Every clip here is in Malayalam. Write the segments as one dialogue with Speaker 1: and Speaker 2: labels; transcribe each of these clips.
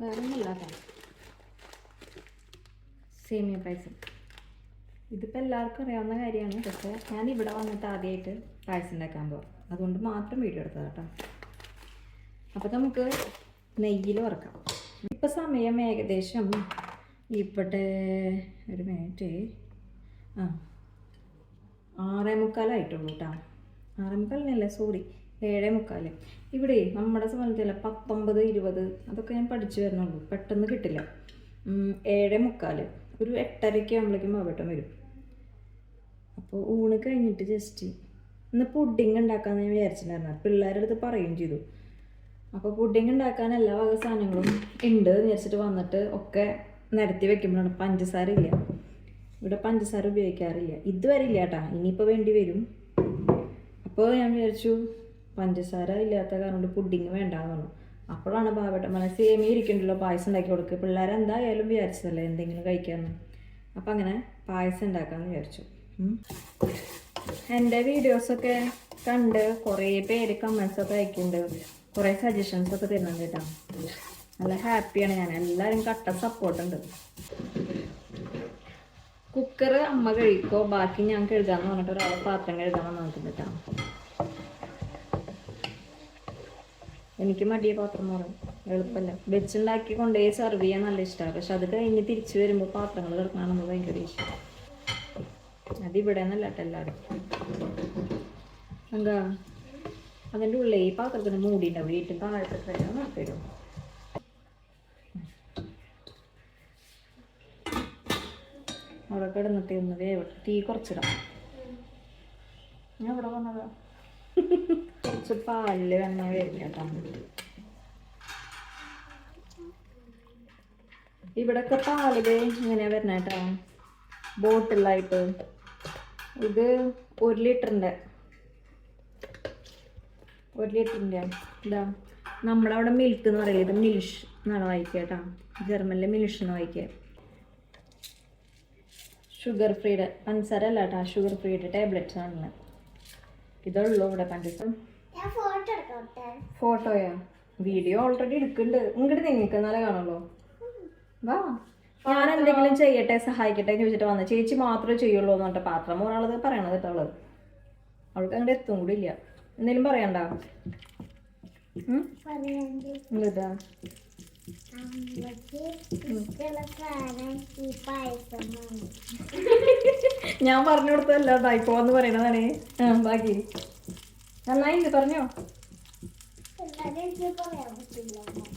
Speaker 1: വേറെ ഒന്നുമില്ലാത്ത സേമിയ പായസം. ഇതിപ്പോൾ എല്ലാവർക്കും അറിയാവുന്ന കാര്യമാണ്. പക്ഷേ ഞാൻ ഇവിടെ വന്നിട്ട് ആദ്യമായിട്ട് പായസം ഉണ്ടാക്കാൻ പോകും. അതുകൊണ്ട് മാത്രം വീഡിയോ എടുത്തത് കേട്ടോ. അപ്പോൾ നമുക്ക് നെയ്യിൽ വറക്കാം. ഇപ്പം സമയം ഏകദേശം ഇവിടെ ഒരു മിനിറ്റ് 6:45 കേട്ടോ. 6:45 സോറി 7:45. ഇവിടെ നമ്മുടെ സമയത്തല്ല 19, 20 അതൊക്കെ ഞാൻ പഠിച്ചു വരുന്നുള്ളൂ. പെട്ടെന്ന് കിട്ടില്ല. 7:45 ഒരു 8:30 ആകുമ്പോഴേക്കും ബാബേട്ടൻ വരും. അപ്പോൾ ഊണ് കഴിഞ്ഞിട്ട് ജസ്റ്റ് ഇന്ന് പുഡിങ് ഉണ്ടാക്കാമെന്ന് ഞാൻ വിചാരിച്ചിട്ടുണ്ടായിരുന്നു. പിള്ളേരുടെ അടുത്ത് പറയുകയും ചെയ്തു. അപ്പോൾ പുഡിങ് ഉണ്ടാക്കാൻ എല്ലാ വക സാധനങ്ങളും ഉണ്ട് എന്ന് വിചാരിച്ചിട്ട് വന്നിട്ട് ഒക്കെ നിരത്തി വെക്കുമ്പോഴാണ് പഞ്ചസാര ഇല്ല. ഇവിടെ പഞ്ചസാര ഉപയോഗിക്കാറില്ല, ഇതുവരെ ഇല്ല കേട്ടോ. ഇനിയിപ്പോൾ വേണ്ടി വരും. അപ്പോൾ ഞാൻ വിചാരിച്ചു പഞ്ചസാര ഇല്ലാത്ത കാരണം കൊണ്ട് പുഡിങ് വേണ്ടാന്ന് പറഞ്ഞു. അപ്പോഴാണ് ബാബേട്ടൻ പറഞ്ഞത് സേമിയ ഇരിക്കണ്ടല്ലോ, പായസം ഉണ്ടാക്കി കൊടുക്കുക. പിള്ളേരെന്തായാലും വിചാരിച്ചതല്ലേ എന്തെങ്കിലും കഴിക്കാമെന്ന്. അപ്പം അങ്ങനെ പായസം ഉണ്ടാക്കാമെന്ന് വിചാരിച്ചു. എൻ്റെ വീഡിയോസൊക്കെ കണ്ട് കുറേ പേര് കമൻസൊക്കെ അയക്കുന്നുണ്ട്, കുറേ സജഷൻസൊക്കെ തരുന്നുണ്ട് കേട്ടോ. നല്ല ഹാപ്പിയാണ് ഞാൻ. എല്ലാവരും കട്ട സപ്പോർട്ടുണ്ട്. കുക്കർ അമ്മ കഴിക്കോ, ബാക്കി ഞാൻ കഴുകാമെന്ന് പറഞ്ഞിട്ട് ഒരാളെ പാത്രം കഴുകാൻ വന്നിട്ടുണ്ട് കേട്ടോ. എനിക്ക് മടിയ പാത്രം എന്ന് പറയും, എളുപ്പമല്ല. വെച്ചുണ്ടാക്കി കൊണ്ടുപോയി സെർവ് ചെയ്യാൻ നല്ല ഇഷ്ടമാണ്. പക്ഷെ അത് കഴിഞ്ഞ് തിരിച്ചു വരുമ്പോൾ പാത്രങ്ങൾ കിടക്കണമെന്ന് ഭയങ്കര ഇഷ്ടം. അതിവിടെ നിന്നല്ല കേട്ടോ എല്ലാവരും. എന്താ അതിൻ്റെ ഉള്ളിൽ ഈ പാത്രത്തിന് മൂടിയുണ്ടാവും. വീട്ടിൽ താഴത്തെ നോക്കിവരും. അവിടെ കിടന്നിട്ട് ഒന്ന് വേവട്ടെ. തീ കുറച്ചിടാം. ഞാൻ ഇവിടെ വന്നതാ. കുറച്ച് പാലില് വെണ്ണ വരില്ല കേട്ടോ. ഇവിടൊക്കെ പാലില് ഇങ്ങനെയാ വരുന്ന കേട്ടോ, ബോട്ടിലായിട്ട്. ഇത് 1 ലിറ്ററിൻ്റെ ഇതാ. നമ്മളവിടെ മിൽക്ക് എന്ന് പറയുന്നത് ഇത് മിൽഷ് എന്നാണ് വായിക്കുക കേട്ടോ. ജർമ്മനിലെ മിൽഷ് എന്ന് വായിക്കുക. ഷുഗർ ഫ്രീയുടെ പഞ്ചസാര അല്ല കേട്ടോ, ഷുഗർ ഫ്രീയുടെ ടാബ്ലറ്റ്സ് ആണ്. ഇതുള്ളൂ ഇവിടെ പഞ്ചസാര. ഫോട്ടോയാ? വീഡിയോ ഓൾറെഡി എടുക്കുന്നുണ്ട്. ഇങ്ങോട്ട് നിങ്ങൾക്ക് എന്നാലേ കാണുള്ളൂ. വാ, ഞാൻ എന്തെങ്കിലും ചെയ്യട്ടെ സഹായിക്കട്ടെ എന്ന് ചോദിച്ചിട്ട് വന്നത്. ചേച്ചി മാത്രമേ ചെയ്യുള്ളൂ എന്ന് പറഞ്ഞിട്ട് പാത്രം ഒരാളത് പറയണത് കേട്ടോ. അവൾക്ക് അങ്ങോട്ട് എത്തും കൂടി ഇല്ല. എന്തെങ്കിലും പറയണ്ട. ഇതാ ഞാൻ പറഞ്ഞു കൊടുത്തല്ല ദൈപ്പോന്ന് പറയണതാണ്. ബാക്കി നന്നായി പറഞ്ഞോ.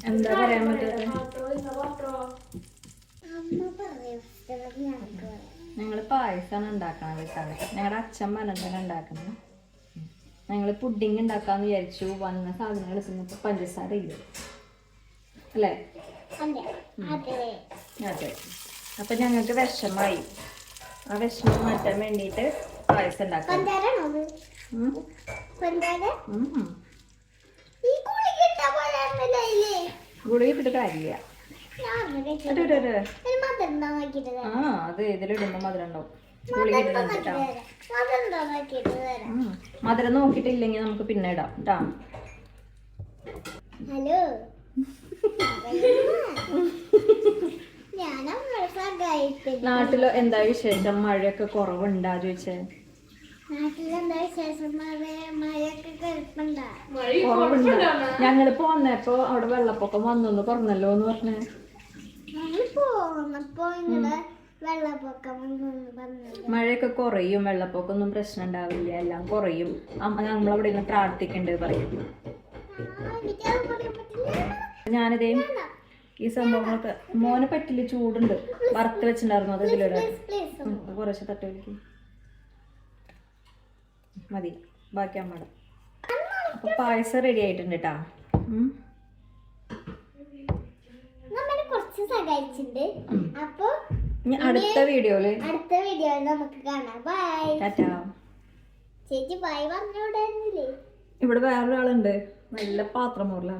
Speaker 1: എന്താ പറയാൻ പറ്റുന്നത്? ഞങ്ങൾ പായസമാണ് ഉണ്ടാക്കണത് കേട്ടോ. ഞങ്ങളുടെ അച്ഛൻ പറഞ്ഞിട്ടാണ് ഉണ്ടാക്കുന്നത്. ഞങ്ങൾ പുഡിങ് ഉണ്ടാക്കാന്ന് വിചാരിച്ചു. വന്ന സാധനങ്ങൾ എടുക്കുന്നപ്പോൾ പഞ്ചസാര ഇല്ല അല്ലേ? അതെ. അപ്പം ഞങ്ങൾക്ക് വിഷമായി. ആ വിഷമം മാറ്റാൻ വേണ്ടിയിട്ട് പായസം ഉണ്ടാക്കാം. ഗുളിക ഇട്ടിട്ട് കാര്യമില്ല. അത് ഇതിലിടുമ്പോ മധുരം ഉണ്ടാവും. മധുരം നോക്കിട്ടില്ലെങ്കിൽ നമുക്ക് പിന്നെ ഇടാം കേട്ടാ. ഹലോ, നാട്ടിലോ എന്താ വിശേഷം? മഴയൊക്കെ കുറവുണ്ടാ ചോദിച്ചേ? ഞങ്ങള് പോന്നപ്പോ അവിടെ വെള്ളപ്പൊക്കം വന്നു പറഞ്ഞല്ലോ എന്ന് പറഞ്ഞേ. മഴയൊക്കെ കുറയും, വെള്ളപ്പൊക്കം ഒന്നും പ്രശ്നം ഉണ്ടാവില്ല, എല്ലാം കുറയും. നമ്മളവിടെ നിന്ന് പ്രാർത്ഥിക്കണ്ട് പറയും. ഞാനിതേ ഈ സംഭവങ്ങളൊക്കെ മോനെ പറ്റില്ല, ചൂടുണ്ട്. വറുത്ത് വെച്ചിട്ടുണ്ടായിരുന്നു, അത് ഇതിലിടാം. കുറച്ച് തട്ടവിലേക്ക് മതി, ബാക്കി അമ്മയുടെ. അപ്പൊ പായസം റെഡി ആയിട്ടുണ്ട് കേട്ടാ. അടുത്ത വീഡിയോയില് നമുക്ക് കാണാം. ബൈ. ടാറ്റാ. ചേച്ചി ബൈ പറഞ്ഞോടായിരുന്നില്ലേ? ഇവിടെ വേറൊരാളുണ്ട്, നല്ല പാത്രം മോറലാ.